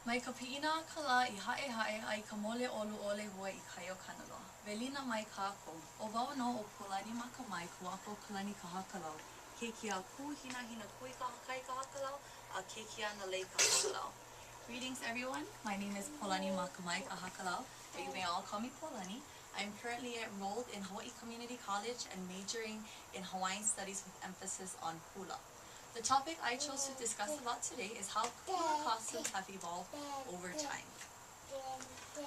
Mai ka pi'ina kala I hae hae ai ka mole olu ole hua I kaio kanalo. Velina mai kako. O wau no o Polani ma ka mai kuapo kalani ka hakalau. Ke kia ku hina hina kui ka hakai ka hakalau, a ke kia na lei ka hakalau. Greetings everyone, my name is Polani Makamai Kahakalau, but you may all call me Polani. I'm currently enrolled in Hawaii Community College and majoring in Hawaiian Studies with emphasis on hula. The topic I chose to discuss about today is how hula costumes have evolved over time.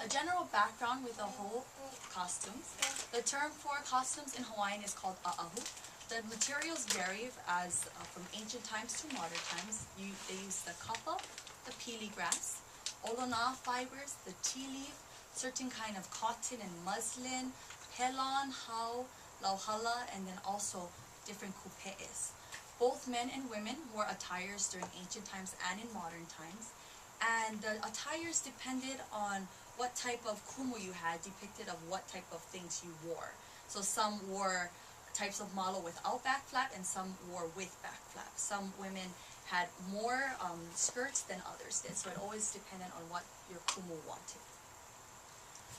A general background with the whole costumes. The term for costumes in Hawaiian is called a'ahu. The materials vary as from ancient times to modern times. They use the kapa, the pili grass, olona fibers, the tea leaf, certain kind of cotton and muslin, pelon, hau, lauhala, and then also different kupe'es. Both men and women wore attires during ancient times and in modern times. And the attires depended on what type of kumu you had, depicted of what type of things you wore. So some wore types of malo without back flap and some wore with back flap. Some women had more skirts than others did, so it always depended on what your kumu wanted.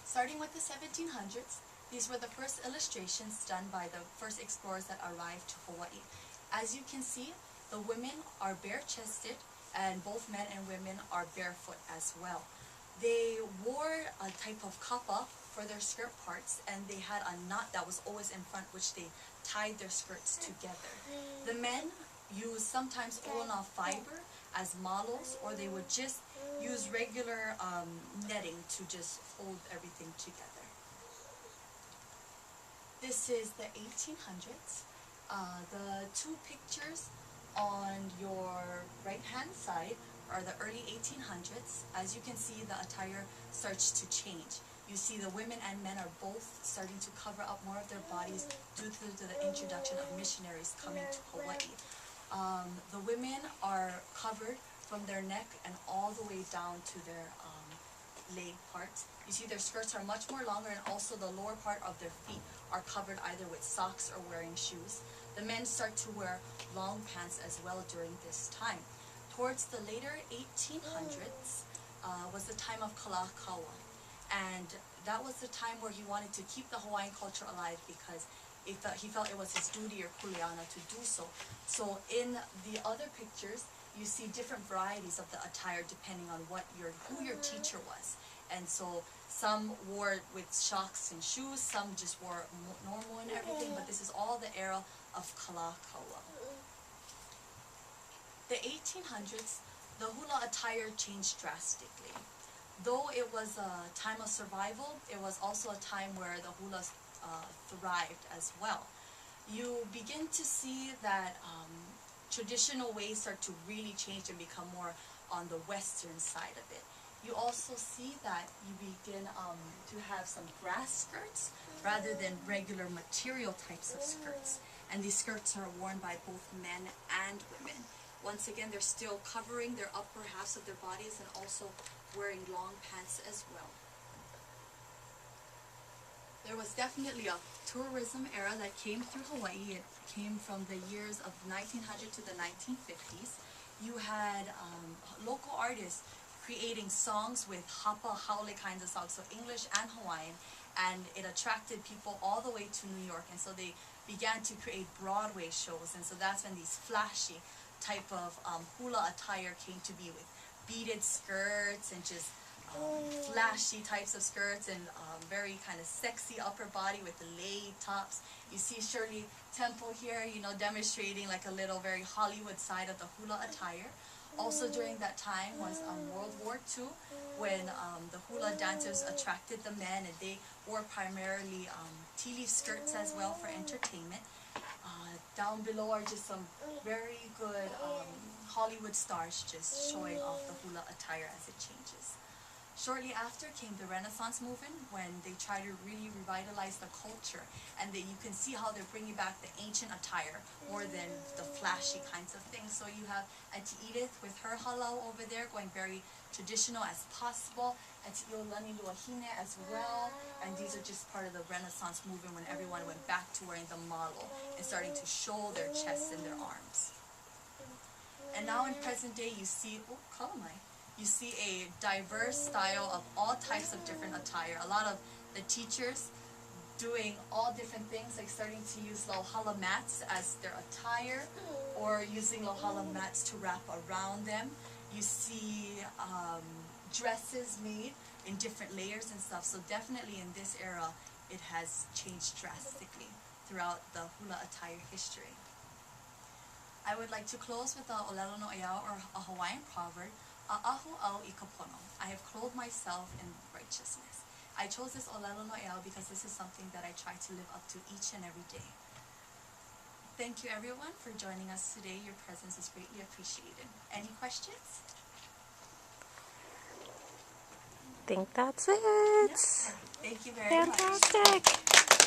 Starting with the 1700s, these were the first illustrations done by the first explorers that arrived to Hawaii. As you can see, the women are bare-chested, and both men and women are barefoot as well. They wore a type of kapa for their skirt parts, and they had a knot that was always in front, which they tied their skirts together. The men used sometimes olona fiber as malos, or they would just use regular netting to just hold everything together. This is the 1800s. The two pictures on your right hand side are the early 1800s. As you can see, the attire starts to change. You see the women and men are both starting to cover up more of their bodies due to the introduction of missionaries coming to Hawaii. The women are covered from their neck and all the way down to their leg parts. You see their skirts are much more longer, and also the lower part of their feet are covered either with socks or wearing shoes. The men start to wear long pants as well during this time. Towards the later 1800s was the time of Kalakaua, and that was the time where he wanted to keep the Hawaiian culture alive because he felt it was his duty or kuleana to do so. So in the other pictures, you see different varieties of the attire depending on who your teacher was. And so some wore with socks and shoes, some just wore normal and everything, but this is all the era of Kalakaua. The 1800s, the hula attire changed drastically. Though it was a time of survival, it was also a time where the hula thrived as well. You begin to see that traditional ways start to really change and become more on the western side of it. You also see that you begin to have some grass skirts rather than regular material types of skirts. And these skirts are worn by both men and women. Once again, they're still covering their upper halves of their bodies and also wearing long pants as well. There was definitely a tourism era that came through Hawaii. It came from the years of 1900 to the 1950s. You had local artists creating songs with hapa haole kinds of songs, so English and Hawaiian, and it attracted people all the way to New York, and so they began to create Broadway shows, and so that's when these flashy type of hula attire came to be, with beaded skirts and just flashy types of skirts and very kind of sexy upper body with the laid tops. You see Shirley Temple here, demonstrating like a little very Hollywood side of the hula attire. Also during that time was World War II, when the hula dancers attracted the men, and they wore primarily tea leaf skirts as well for entertainment. Down below are just some very good Hollywood stars just showing off the hula attire as it changes. Shortly after came the Renaissance movement, when they try to really revitalize the culture, and you can see how they're bringing back the ancient attire more than the flashy kinds of things. So you have Auntie Edith with her halau over there, going very traditional as possible. Auntie Iolani Luahine as well, and these are just part of the Renaissance movement when everyone went back to wearing the malo and starting to show their chests and their arms. And now in present day, you see, you see a diverse style of all types of different attire. A lot of the teachers doing all different things, like starting to use lauhala mats as their attire, or using lauhala mats to wrap around them. You see dresses made in different layers and stuff. So definitely in this era, it has changed drastically throughout the hula attire history. I would like to close with a olelo no iao, or a Hawaiian proverb, a'ahu au I ka pono. I have clothed myself in righteousness. I chose this olelo no iao because this is something that I try to live up to each and every day. Thank you everyone for joining us today. Your presence is greatly appreciated. Any questions? I think that's it. Yep. Thank you very much. Fantastic.